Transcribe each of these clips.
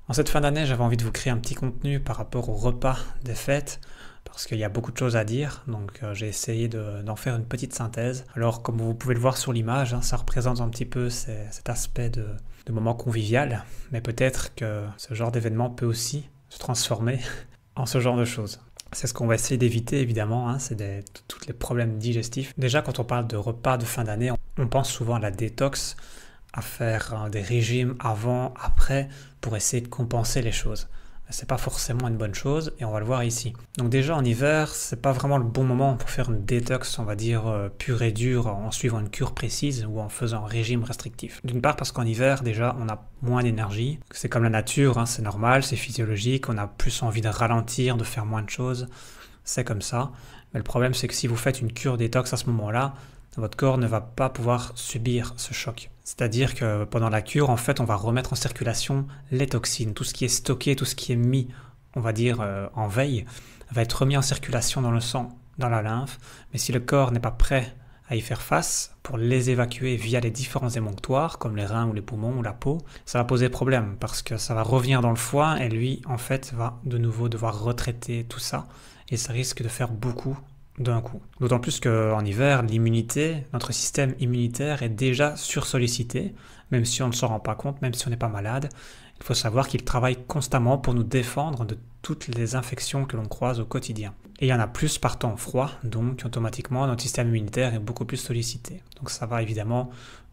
En cette fin d'année, j'avais envie de vous créer un petit contenu par rapport au repas des fêtes, parce qu'il y a beaucoup de choses à dire, donc j'ai essayé d'en faire une petite synthèse. Alors comme vous pouvez le voir sur l'image, hein, ça représente un petit peu cet aspect de moment convivial, mais peut-être que ce genre d'événement peut aussi se transformer en ce genre de choses. C'est ce qu'on va essayer d'éviter évidemment, hein, c'est tous les problèmes digestifs. Déjà quand on parle de repas de fin d'année, on pense souvent à la détox, à faire des régimes avant, après, pour essayer de compenser les choses. C'est pas forcément une bonne chose et on va le voir ici. Donc déjà en hiver, c'est pas vraiment le bon moment pour faire une détox, on va dire pure et dure, en suivant une cure précise ou en faisant un régime restrictif. D'une part parce qu'en hiver déjà on a moins d'énergie, c'est comme la nature, hein, c'est normal, c'est physiologique, on a plus envie de ralentir, de faire moins de choses, c'est comme ça. Mais le problème c'est que si vous faites une cure détox à ce moment-là, votre corps ne va pas pouvoir subir ce choc. C'est-à-dire que pendant la cure, en fait, on va remettre en circulation les toxines. Tout ce qui est stocké, tout ce qui est mis, on va dire, en veille, va être remis en circulation dans le sang, dans la lymphe. Mais si le corps n'est pas prêt à y faire face, pour les évacuer via les différents émonctoires, comme les reins ou les poumons ou la peau, ça va poser problème, parce que ça va revenir dans le foie, et lui, en fait, va de nouveau devoir retraiter tout ça, et ça risque de faire beaucoup d'un coup. D'autant plus qu'en hiver, l'immunité, notre système immunitaire est déjà sursollicité, même si on ne s'en rend pas compte, même si on n'est pas malade. Il faut savoir qu'il travaille constamment pour nous défendre de toutes les infections que l'on croise au quotidien. Et il y en a plus par temps froid, donc automatiquement notre système immunitaire est beaucoup plus sollicité. Donc ça va évidemment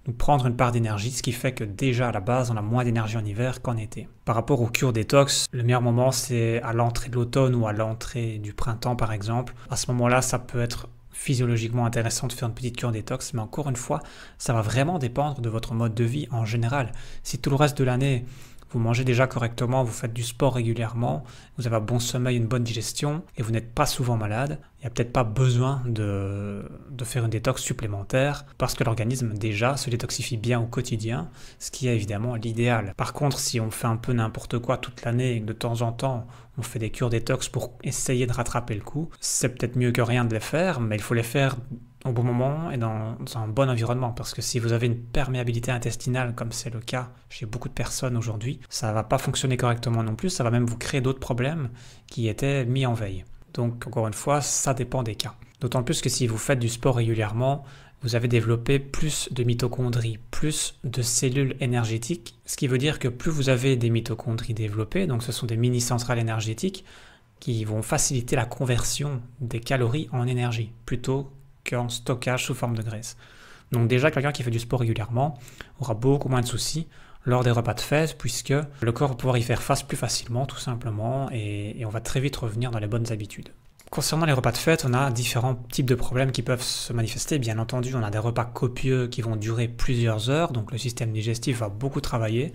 nous prendre une part d'énergie, ce qui fait que déjà à la base on a moins d'énergie en hiver qu'en été. Par rapport aux cures détox, le meilleur moment c'est à l'entrée de l'automne ou à l'entrée du printemps par exemple. À ce moment-là, ça peut être physiologiquement intéressant de faire une petite cure détox, mais encore une fois, ça va vraiment dépendre de votre mode de vie en général. Si tout le reste de l'année, vous mangez déjà correctement, vous faites du sport régulièrement, vous avez un bon sommeil, une bonne digestion et vous n'êtes pas souvent malade, il n'y a peut-être pas besoin de faire une détox supplémentaire parce que l'organisme déjà se détoxifie bien au quotidien, ce qui est évidemment l'idéal. Par contre, si on fait un peu n'importe quoi toute l'année et que de temps en temps on fait des cures détox pour essayer de rattraper le coup, c'est peut-être mieux que rien de les faire, mais il faut les faire au bon moment et dans un bon environnement. Parce que si vous avez une perméabilité intestinale, comme c'est le cas chez beaucoup de personnes aujourd'hui, ça ne va pas fonctionner correctement non plus, ça va même vous créer d'autres problèmes qui étaient mis en veille. Donc encore une fois, ça dépend des cas. D'autant plus que si vous faites du sport régulièrement, vous avez développé plus de mitochondries, plus de cellules énergétiques, ce qui veut dire que plus vous avez des mitochondries développées, donc ce sont des mini-centrales énergétiques qui vont faciliter la conversion des calories en énergie, plutôt qu'en stockage sous forme de graisse. Donc déjà, quelqu'un qui fait du sport régulièrement aura beaucoup moins de soucis lors des repas de fête, puisque le corps va pouvoir y faire face plus facilement, tout simplement, et on va très vite revenir dans les bonnes habitudes. Concernant les repas de fête, on a différents types de problèmes qui peuvent se manifester. Bien entendu, on a des repas copieux qui vont durer plusieurs heures, donc le système digestif va beaucoup travailler.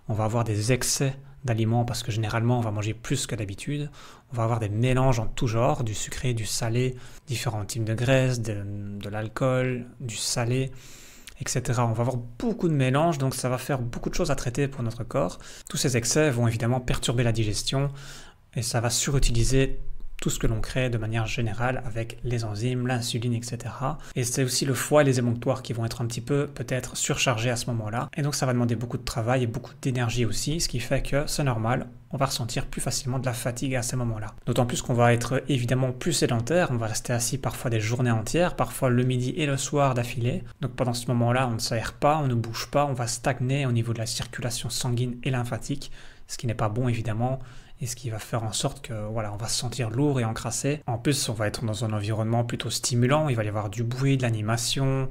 On va avoir des excès d'aliments parce que généralement on va manger plus que d'habitude. On va avoir des mélanges en tout genre, du sucré, du salé, différents types de graisse, de l'alcool, du salé, etc. On va avoir beaucoup de mélanges, donc ça va faire beaucoup de choses à traiter pour notre corps. Tous ces excès vont évidemment perturber la digestion et ça va surutiliser tout ce que l'on crée de manière générale avec les enzymes, l'insuline, etc. Et c'est aussi le foie et les émonctoires qui vont être un petit peu peut-être surchargés à ce moment-là. Et donc ça va demander beaucoup de travail et beaucoup d'énergie aussi, ce qui fait que c'est normal, on va ressentir plus facilement de la fatigue à ces moments-là. D'autant plus qu'on va être évidemment plus sédentaire, on va rester assis parfois des journées entières, parfois le midi et le soir d'affilée. Donc pendant ce moment-là, on ne s'aère pas, on ne bouge pas, on va stagner au niveau de la circulation sanguine et lymphatique, ce qui n'est pas bon évidemment, et ce qui va faire en sorte que voilà, on va se sentir lourd et encrassé. En plus, on va être dans un environnement plutôt stimulant, il va y avoir du bruit, de l'animation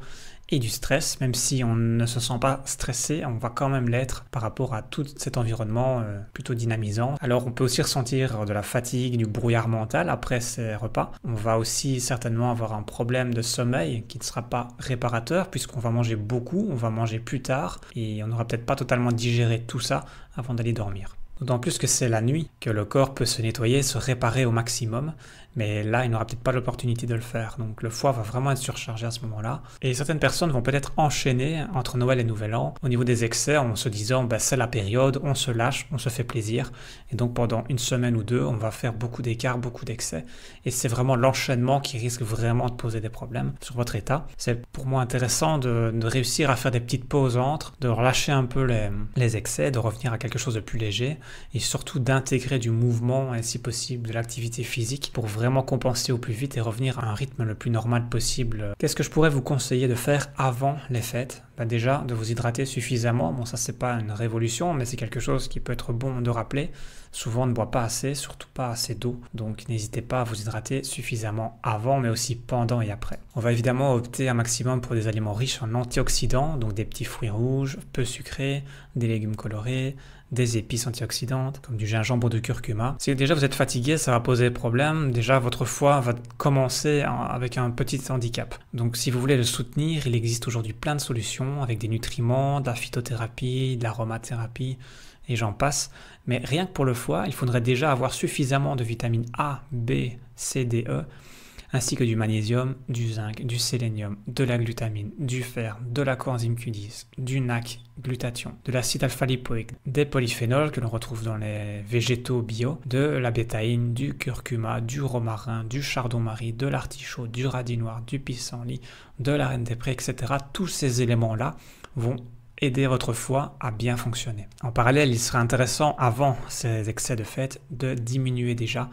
et du stress. Même si on ne se sent pas stressé, on va quand même l'être par rapport à tout cet environnement plutôt dynamisant. Alors on peut aussi ressentir de la fatigue, du brouillard mental après ces repas. On va aussi certainement avoir un problème de sommeil qui ne sera pas réparateur puisqu'on va manger beaucoup, on va manger plus tard et on n'aura peut-être pas totalement digéré tout ça avant d'aller dormir. D'autant plus que c'est la nuit que le corps peut se nettoyer, se réparer au maximum, mais là, il n'aura peut-être pas l'opportunité de le faire. Donc le foie va vraiment être surchargé à ce moment-là. Et certaines personnes vont peut-être enchaîner entre Noël et Nouvel An au niveau des excès en se disant c'est la période, on se lâche, on se fait plaisir. Et donc pendant une semaine ou deux, on va faire beaucoup d'écarts, beaucoup d'excès. Et c'est vraiment l'enchaînement qui risque vraiment de poser des problèmes sur votre état. C'est pour moi intéressant de réussir à faire des petites pauses entre, de relâcher un peu les excès, de revenir à quelque chose de plus léger. et surtout d'intégrer du mouvement et si possible de l'activité physique pour vraiment compenser au plus vite et revenir à un rythme le plus normal possible. Qu'est-ce que je pourrais vous conseiller de faire avant les fêtes? Déjà, de vous hydrater suffisamment. Bon, ça, c'est pas une révolution, mais c'est quelque chose qui peut être bon de rappeler. Souvent, on ne boit pas assez, surtout pas assez d'eau. Donc, n'hésitez pas à vous hydrater suffisamment avant, mais aussi pendant et après. On va évidemment opter un maximum pour des aliments riches en antioxydants, donc des petits fruits rouges, peu sucrés, des légumes colorés, des épices antioxydantes, comme du gingembre ou du curcuma. Si déjà vous êtes fatigué, ça va poser problème. Déjà, votre foie va commencer avec un petit handicap. Donc, si vous voulez le soutenir, il existe aujourd'hui plein de solutions avec des nutriments, de la phytothérapie, de l'aromathérapie, et j'en passe. Mais rien que pour le foie, il faudrait déjà avoir suffisamment de vitamines A, B, C, D, E, ainsi que du magnésium, du zinc, du sélénium, de la glutamine, du fer, de la coenzyme Q10, du NAC, glutathion, de l'acide alpha-lipoïque, des polyphénols que l'on retrouve dans les végétaux bio, de la bétaïne, du curcuma, du romarin, du chardon-marie, de l'artichaut, du radis noir, du pissenlit, de la reine des prés, etc. Tous ces éléments-là vont aider votre foie à bien fonctionner. En parallèle, il serait intéressant, avant ces excès de fête, de diminuer déjà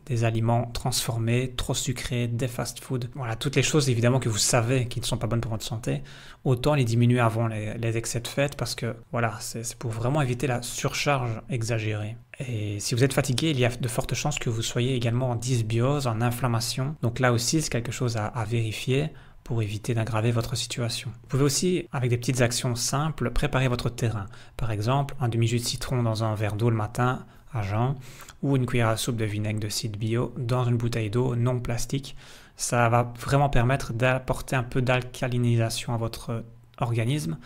des aliments transformés, trop sucrés, des fast-foods. Voilà, toutes les choses évidemment que vous savez qui ne sont pas bonnes pour votre santé, autant les diminuer avant les excès de fête parce que voilà, c'est pour vraiment éviter la surcharge exagérée. Et si vous êtes fatigué, il y a de fortes chances que vous soyez également en dysbiose, en inflammation. Donc là aussi, c'est quelque chose à vérifier pour éviter d'aggraver votre situation. Vous pouvez aussi, avec des petites actions simples, préparer votre terrain. Par exemple, un demi-jus de citron dans un verre d'eau le matin, à jeun, ou une cuillère à soupe de vinaigre de cidre bio dans une bouteille d'eau non plastique. Ça va vraiment permettre d'apporter un peu d'alcalinisation à votre organisme,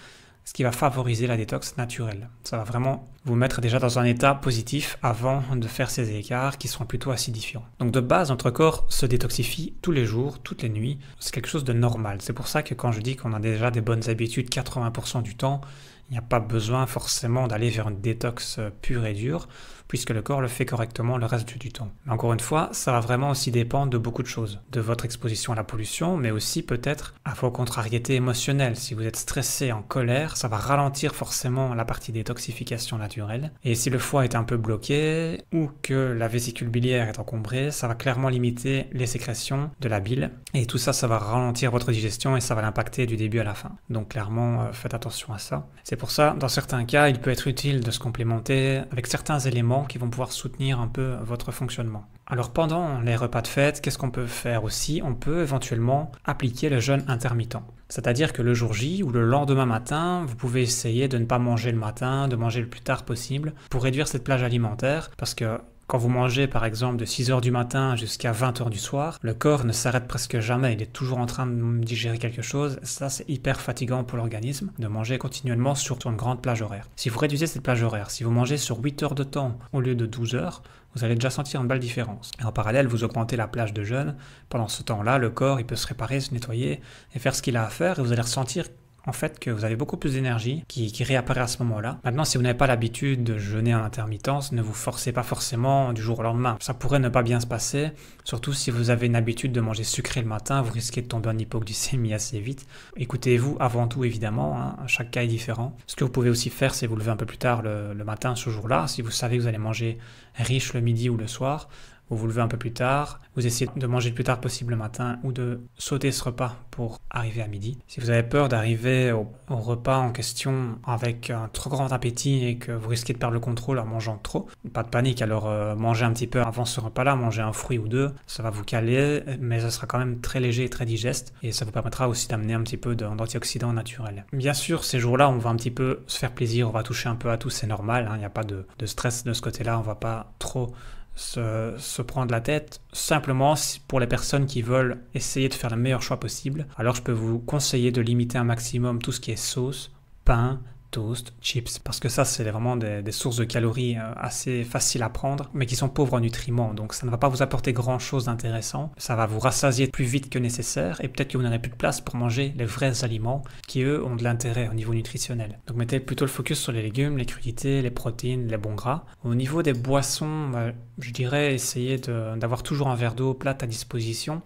ce qui va favoriser la détox naturelle. Ça va vraiment vous mettre déjà dans un état positif avant de faire ces écarts qui seront plutôt acidifiants. Donc de base, notre corps se détoxifie tous les jours, toutes les nuits. C'est quelque chose de normal. C'est pour ça que quand je dis qu'on a déjà des bonnes habitudes 80% du temps, il n'y a pas besoin forcément d'aller vers une détox pure et dure, puisque le corps le fait correctement le reste du temps. Mais encore une fois, ça va vraiment aussi dépendre de beaucoup de choses. De votre exposition à la pollution, mais aussi peut-être à vos contrariétés émotionnelles. Si vous êtes stressé, en colère, ça va ralentir forcément la partie détoxification naturelle. Et si le foie est un peu bloqué, ou que la vésicule biliaire est encombrée, ça va clairement limiter les sécrétions de la bile. Et tout ça, ça va ralentir votre digestion et ça va l'impacter du début à la fin. Donc clairement, faites attention à ça. C'est pour ça, dans certains cas, il peut être utile de se complémenter avec certains éléments qui vont pouvoir soutenir un peu votre fonctionnement. Alors pendant les repas de fête, qu'est-ce qu'on peut faire aussi? On peut éventuellement appliquer le jeûne intermittent. C'est-à-dire que le jour J ou le lendemain matin, vous pouvez essayer de ne pas manger le matin, de manger le plus tard possible pour réduire cette plage alimentaire parce que quand vous mangez par exemple de 6h du matin jusqu'à 20h du soir, le corps ne s'arrête presque jamais, il est toujours en train de digérer quelque chose. Ça, c'est hyper fatigant pour l'organisme de manger continuellement sur une grande plage horaire. Si vous réduisez cette plage horaire, si vous mangez sur 8 heures de temps au lieu de 12 heures, vous allez déjà sentir une belle différence. Et en parallèle, vous augmentez la plage de jeûne. Pendant ce temps-là, le corps il peut se réparer, se nettoyer et faire ce qu'il a à faire et vous allez ressentir en fait que vous avez beaucoup plus d'énergie qui réapparaît à ce moment-là. Maintenant, si vous n'avez pas l'habitude de jeûner en intermittence, ne vous forcez pas forcément du jour au lendemain. Ça pourrait ne pas bien se passer, surtout si vous avez une habitude de manger sucré le matin, vous risquez de tomber en hypoglycémie assez vite. Écoutez-vous avant tout évidemment, hein, chaque cas est différent. Ce que vous pouvez aussi faire, c'est vous lever un peu plus tard le matin ce jour-là. Si vous savez que vous allez manger riche le midi ou le soir, vous vous levez un peu plus tard, vous essayez de manger le plus tard possible le matin ou de sauter ce repas pour arriver à midi. Si vous avez peur d'arriver au repas en question avec un trop grand appétit et que vous risquez de perdre le contrôle en mangeant trop, pas de panique, alors mangez un petit peu avant ce repas-là, mangez un fruit ou deux, ça va vous caler, mais ça sera quand même très léger et très digeste et ça vous permettra aussi d'amener un petit peu d'antioxydants naturels. Bien sûr, ces jours-là, on va un petit peu se faire plaisir, on va toucher un peu à tout, c'est normal, il n'y a pas de stress de ce côté-là, on va pas trop se prendre la tête. Simplement, pour les personnes qui veulent essayer de faire le meilleur choix possible, alors je peux vous conseiller de limiter un maximum tout ce qui est sauce, pain, toast, chips, parce que ça c'est vraiment des sources de calories assez faciles à prendre, mais qui sont pauvres en nutriments, donc ça ne va pas vous apporter grand chose d'intéressant, ça va vous rassasier plus vite que nécessaire, et peut-être que vous n'aurez plus de place pour manger les vrais aliments, qui eux ont de l'intérêt au niveau nutritionnel. Donc mettez plutôt le focus sur les légumes, les crudités, les protéines, les bons gras. Au niveau des boissons, je dirais essayer d'avoir toujours un verre d'eau plate à disposition,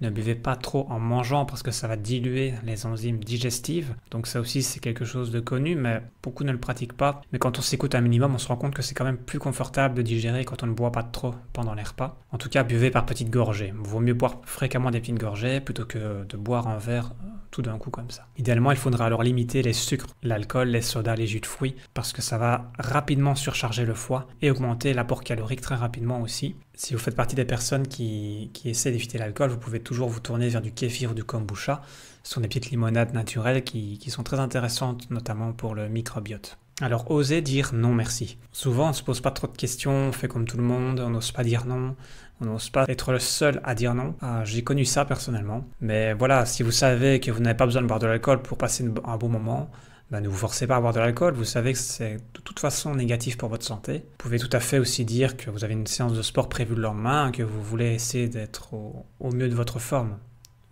Ne buvez pas trop en mangeant parce que ça va diluer les enzymes digestives. Donc ça aussi c'est quelque chose de connu, mais beaucoup ne le pratiquent pas. Mais quand on s'écoute un minimum, on se rend compte que c'est quand même plus confortable de digérer quand on ne boit pas trop pendant les repas. En tout cas, buvez par petites gorgées. Il vaut mieux boire fréquemment des petites gorgées plutôt que de boire un verre tout d'un coup comme ça. Idéalement, il faudra alors limiter les sucres, l'alcool, les sodas, les jus de fruits, parce que ça va rapidement surcharger le foie et augmenter l'apport calorique très rapidement aussi. Si vous faites partie des personnes qui essaient d'éviter l'alcool, vous pouvez toujours vous tourner vers du kéfir ou du kombucha. Ce sont des petites limonades naturelles qui sont très intéressantes, notamment pour le microbiote. Alors, osez dire non merci. Souvent, on ne se pose pas trop de questions, on fait comme tout le monde, on n'ose pas dire non, on n'ose pas être le seul à dire non. J'ai connu ça personnellement. Mais voilà, si vous savez que vous n'avez pas besoin de boire de l'alcool pour passer un bon moment, ne vous forcez pas à boire de l'alcool, vous savez que c'est de toute façon négatif pour votre santé. Vous pouvez tout à fait aussi dire que vous avez une séance de sport prévue le lendemain, que vous voulez essayer d'être au mieux de votre forme.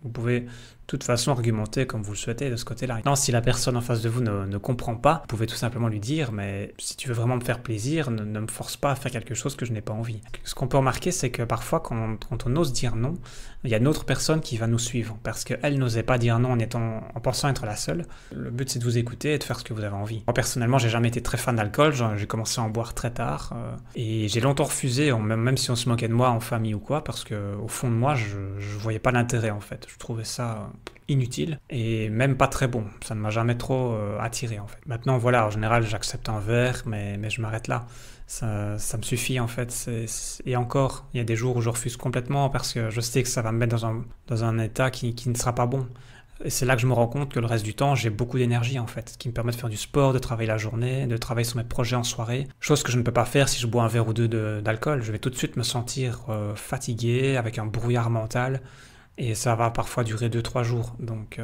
Vous pouvez de toute façon argumenter comme vous le souhaitez de ce côté-là. Non, si la personne en face de vous ne comprend pas, vous pouvez tout simplement lui dire, mais si tu veux vraiment me faire plaisir, ne me force pas à faire quelque chose que je n'ai pas envie. Ce qu'on peut remarquer, c'est que parfois, quand on ose dire non, il y a une autre personne qui va nous suivre, parce qu'elle n'osait pas dire non en pensant être la seule. Le but, c'est de vous écouter et de faire ce que vous avez envie. Moi, personnellement, j'ai jamais été très fan d'alcool, j'ai commencé à en boire très tard, et j'ai longtemps refusé, même si on se moquait de moi en famille ou quoi, parce qu'au fond de moi, je voyais pas l'intérêt, en fait. Je trouvais ça inutile et même pas très bon. Ça ne m'a jamais trop attiré en fait. Maintenant voilà, en général j'accepte un verre mais je m'arrête là. Ça me suffit en fait. Et encore, il y a des jours où je refuse complètement parce que je sais que ça va me mettre dans un état qui ne sera pas bon. Et c'est là que je me rends compte que le reste du temps, j'ai beaucoup d'énergie en fait, ce qui me permet de faire du sport, de travailler la journée, de travailler sur mes projets en soirée. Chose que je ne peux pas faire si je bois un verre ou deux d'alcool. Je vais tout de suite me sentir fatigué, avec un brouillard mental. Et ça va parfois durer 2-3 jours. Donc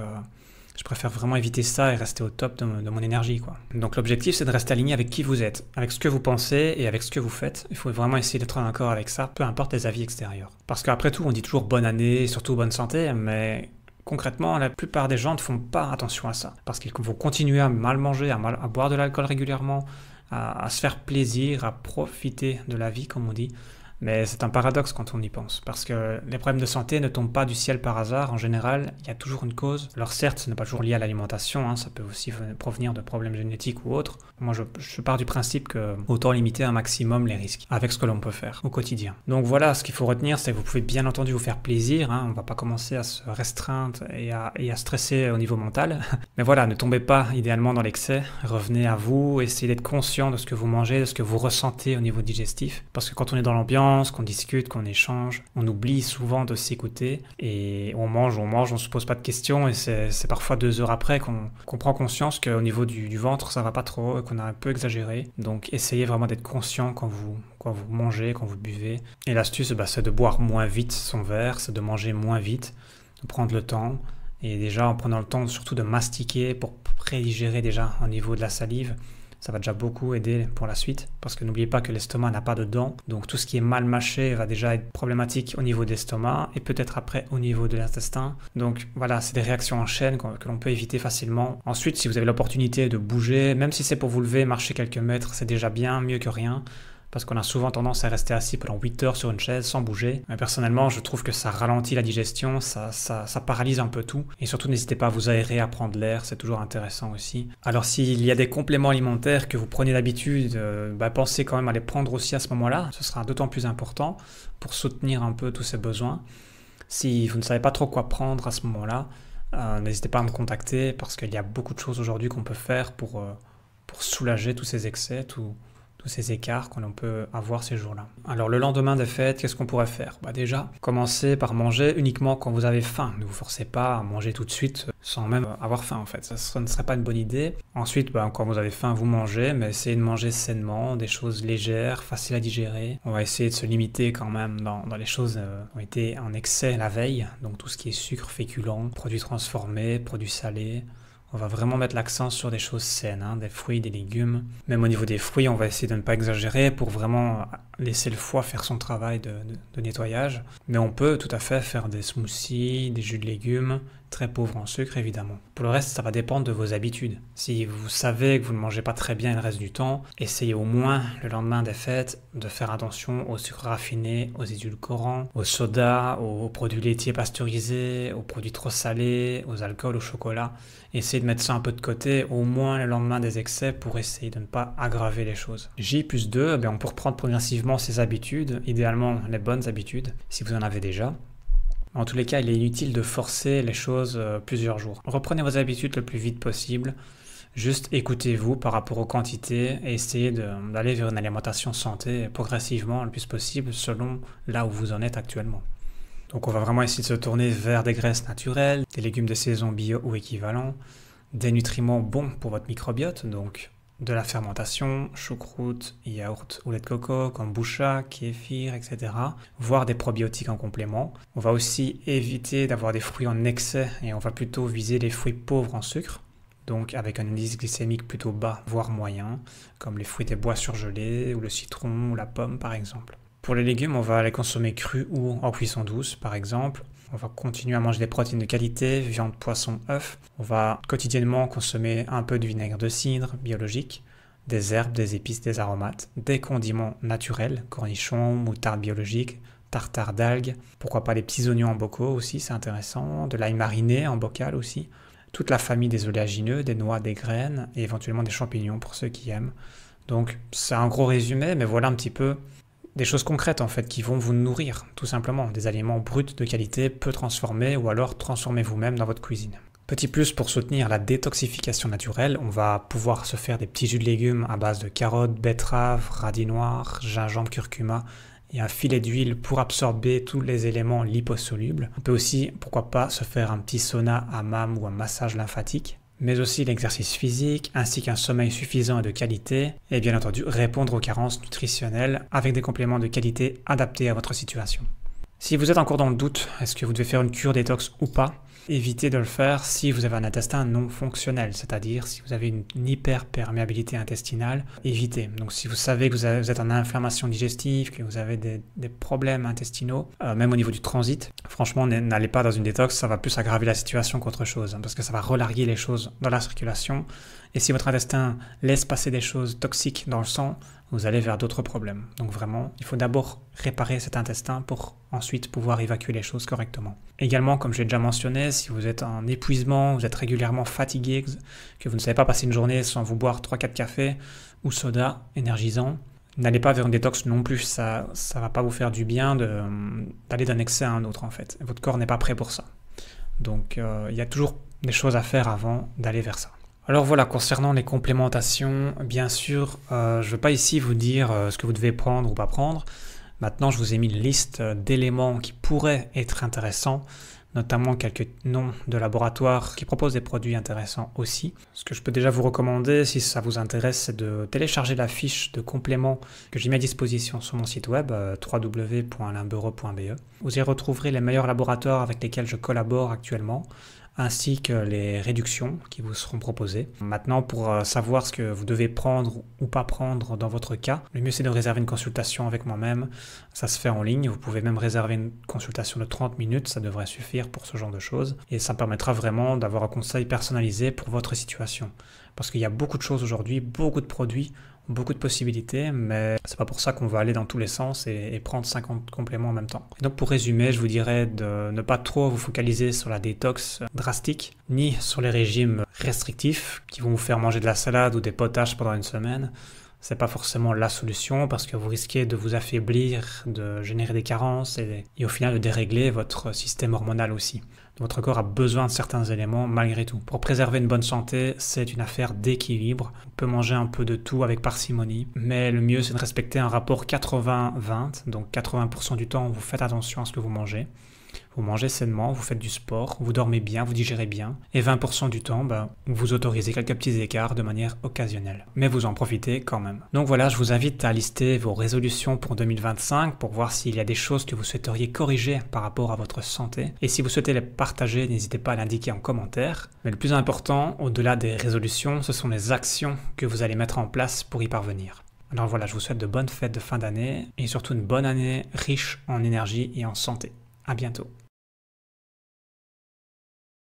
je préfère vraiment éviter ça et rester au top de mon énergie, quoi. Donc l'objectif, c'est de rester aligné avec qui vous êtes, avec ce que vous pensez et avec ce que vous faites. Il faut vraiment essayer d'être en accord avec ça, peu importe les avis extérieurs. Parce qu'après tout, on dit toujours bonne année et surtout bonne santé, mais concrètement, la plupart des gens ne font pas attention à ça. Parce qu'ils vont continuer à mal manger, à boire de l'alcool régulièrement, à se faire plaisir, à profiter de la vie, comme on dit. Mais c'est un paradoxe quand on y pense, parce que les problèmes de santé ne tombent pas du ciel par hasard. En général, il y a toujours une cause. Alors certes, ce n'est pas toujours lié à l'alimentation, ça peut aussi provenir de problèmes génétiques ou autres. Moi, je pars du principe que autant limiter un maximum les risques, avec ce que l'on peut faire au quotidien. Donc voilà, ce qu'il faut retenir, c'est que vous pouvez bien entendu vous faire plaisir. On ne va pas commencer à se restreindre et à stresser au niveau mental. Mais voilà, ne tombez pas idéalement dans l'excès. Revenez à vous, essayez d'être conscient de ce que vous mangez, de ce que vous ressentez au niveau digestif. Parce que quand on est dans l'ambiance, qu'on discute, qu'on échange, on oublie souvent de s'écouter et on mange, on se pose pas de questions et c'est parfois 2 heures après qu'on prend conscience qu'au niveau du ventre ça va pas trop et qu'on a un peu exagéré. Donc essayez vraiment d'être conscient quand vous mangez, quand vous buvez. Et l'astuce, c'est de boire moins vite son verre, c'est de manger moins vite, de prendre le temps et déjà en prenant le temps surtout de mastiquer pour prédigérer déjà au niveau de la salive. Ça va déjà beaucoup aider pour la suite, parce que n'oubliez pas que l'estomac n'a pas de dents, donc tout ce qui est mal mâché va déjà être problématique au niveau de l'estomac, et peut-être après au niveau de l'intestin. Donc voilà, c'est des réactions en chaîne que l'on peut éviter facilement. Ensuite, si vous avez l'opportunité de bouger, même si c'est pour vous lever, marcher quelques mètres, c'est déjà bien, mieux que rien. Parce qu'on a souvent tendance à rester assis pendant 8 heures sur une chaise sans bouger. Mais personnellement, je trouve que ça ralentit la digestion, ça paralyse un peu tout. Et surtout, n'hésitez pas à vous aérer, à prendre l'air, c'est toujours intéressant aussi. Alors s'il y a des compléments alimentaires que vous prenez d'habitude, pensez quand même à les prendre aussi à ce moment-là. Ce sera d'autant plus important pour soutenir un peu tous ces besoins. Si vous ne savez pas trop quoi prendre à ce moment-là, n'hésitez pas à me contacter parce qu'il y a beaucoup de choses aujourd'hui qu'on peut faire pour soulager tous ces excès, tous ces écarts qu'on peut avoir ces jours-là. Alors le lendemain des fêtes, qu'est-ce qu'on pourrait faire? Déjà, commencez par manger uniquement quand vous avez faim. Ne vous forcez pas à manger tout de suite sans même avoir faim en fait. Ça ne serait pas une bonne idée. Ensuite, quand vous avez faim, vous mangez, mais essayez de manger sainement, des choses légères, faciles à digérer. On va essayer de se limiter quand même dans les choses qui ont été en excès la veille. Donc tout ce qui est sucre, féculents, produits transformés, produits salés. On va vraiment mettre l'accent sur des choses saines, des fruits, des légumes. Même au niveau des fruits, on va essayer de ne pas exagérer pour vraiment laisser le foie faire son travail de nettoyage. Mais on peut tout à fait faire des smoothies, des jus de légumes, très pauvre en sucre évidemment. Pour le reste, ça va dépendre de vos habitudes. Si vous savez que vous ne mangez pas très bien le reste du temps, essayez au moins le lendemain des fêtes de faire attention aux sucres raffinés, aux édulcorants, aux sodas, aux produits laitiers pasteurisés, aux produits trop salés, aux alcools, au chocolat. Essayez de mettre ça un peu de côté, au moins le lendemain des excès, pour essayer de ne pas aggraver les choses. J+2, on peut reprendre progressivement ses habitudes, idéalement les bonnes habitudes, si vous en avez déjà. En tous les cas, il est inutile de forcer les choses plusieurs jours. Reprenez vos habitudes le plus vite possible. Juste écoutez-vous par rapport aux quantités et essayez d'aller vers une alimentation santé progressivement le plus possible selon là où vous en êtes actuellement. Donc on va vraiment essayer de se tourner vers des graisses naturelles, des légumes de saison bio ou équivalents, des nutriments bons pour votre microbiote, donc de la fermentation, choucroute, yaourt ou lait de coco, kombucha, kéfir, etc. Voire des probiotiques en complément. On va aussi éviter d'avoir des fruits en excès et on va plutôt viser les fruits pauvres en sucre, donc avec un indice glycémique plutôt bas, voire moyen, comme les fruits des bois surgelés ou le citron ou la pomme par exemple. Pour les légumes, on va les consommer crus ou en cuisson douce par exemple. On va continuer à manger des protéines de qualité, viande, poisson, œufs. On va quotidiennement consommer un peu de vinaigre de cidre biologique, des herbes, des épices, des aromates, des condiments naturels, cornichons, moutarde biologique, tartare d'algues, pourquoi pas les petits oignons en bocaux aussi, c'est intéressant, de l'ail mariné en bocal aussi, toute la famille des oléagineux, des noix, des graines et éventuellement des champignons pour ceux qui aiment. Donc c'est un gros résumé, mais voilà un petit peu des choses concrètes en fait qui vont vous nourrir, tout simplement. Des aliments bruts de qualité, peu transformés ou alors transformés vous-même dans votre cuisine. Petit plus pour soutenir la détoxification naturelle, on va pouvoir se faire des petits jus de légumes à base de carottes, betteraves, radis noirs, gingembre, curcuma et un filet d'huile pour absorber tous les éléments liposolubles. On peut aussi, pourquoi pas, se faire un petit sauna, hammam ou un massage lymphatique, mais aussi l'exercice physique, ainsi qu'un sommeil suffisant et de qualité, et bien entendu répondre aux carences nutritionnelles avec des compléments de qualité adaptés à votre situation. Si vous êtes encore dans le doute, est-ce que vous devez faire une cure détox ou pas? Évitez de le faire si vous avez un intestin non fonctionnel, c'est-à-dire si vous avez une hyperperméabilité intestinale, évitez. Donc si vous savez que vous êtes en inflammation digestive, que vous avez des problèmes intestinaux, même au niveau du transit, franchement n'allez pas dans une détox, ça va plus aggraver la situation qu'autre chose, parce que ça va relarguer les choses dans la circulation. Et si votre intestin laisse passer des choses toxiques dans le sang, vous allez vers d'autres problèmes. Donc vraiment, il faut d'abord réparer cet intestin pour ensuite pouvoir évacuer les choses correctement. Également, comme j'ai déjà mentionné, si vous êtes en épuisement, vous êtes régulièrement fatigué, que vous ne savez pas passer une journée sans vous boire 3-4 cafés ou soda énergisants, n'allez pas vers une détox non plus, ça va pas vous faire du bien d'aller d'un excès à un autre en fait. Votre corps n'est pas prêt pour ça. Donc il y a toujours des choses à faire avant d'aller vers ça. Alors voilà, concernant les complémentations, bien sûr, je ne veux pas ici vous dire ce que vous devez prendre ou pas prendre. Maintenant, je vous ai mis une liste d'éléments qui pourraient être intéressants, notamment quelques noms de laboratoires qui proposent des produits intéressants aussi. Ce que je peux déjà vous recommander, si ça vous intéresse, c'est de télécharger la fiche de compléments que j'ai mis à disposition sur mon site web, www.alainbeureux.be. Vous y retrouverez les meilleurs laboratoires avec lesquels je collabore actuellement, ainsi que les réductions qui vous seront proposées. Maintenant, pour savoir ce que vous devez prendre ou pas prendre dans votre cas, le mieux c'est de réserver une consultation avec moi-même. Ça se fait en ligne, vous pouvez même réserver une consultation de 30 minutes, ça devrait suffire pour ce genre de choses. Et ça permettra vraiment d'avoir un conseil personnalisé pour votre situation. Parce qu'il y a beaucoup de choses aujourd'hui, beaucoup de produits, beaucoup de possibilités, mais c'est pas pour ça qu'on va aller dans tous les sens et prendre 50 compléments en même temps. Et donc pour résumer, je vous dirais de ne pas trop vous focaliser sur la détox drastique, ni sur les régimes restrictifs qui vont vous faire manger de la salade ou des potages pendant une semaine. C'est pas forcément la solution parce que vous risquez de vous affaiblir, de générer des carences et au final de dérégler votre système hormonal aussi. Votre corps a besoin de certains éléments malgré tout. Pour préserver une bonne santé, c'est une affaire d'équilibre. On peut manger un peu de tout avec parcimonie, mais le mieux c'est de respecter un rapport 80-20, donc 80% du temps vous faites attention à ce que vous mangez. Vous mangez sainement, vous faites du sport, vous dormez bien, vous digérez bien. Et 20% du temps, vous autorisez quelques petits écarts de manière occasionnelle. Mais vous en profitez quand même. Donc voilà, je vous invite à lister vos résolutions pour 2025 pour voir s'il y a des choses que vous souhaiteriez corriger par rapport à votre santé. Et si vous souhaitez les partager, n'hésitez pas à l'indiquer en commentaire. Mais le plus important, au-delà des résolutions, ce sont les actions que vous allez mettre en place pour y parvenir. Alors voilà, je vous souhaite de bonnes fêtes de fin d'année et surtout une bonne année riche en énergie et en santé. À bientôt.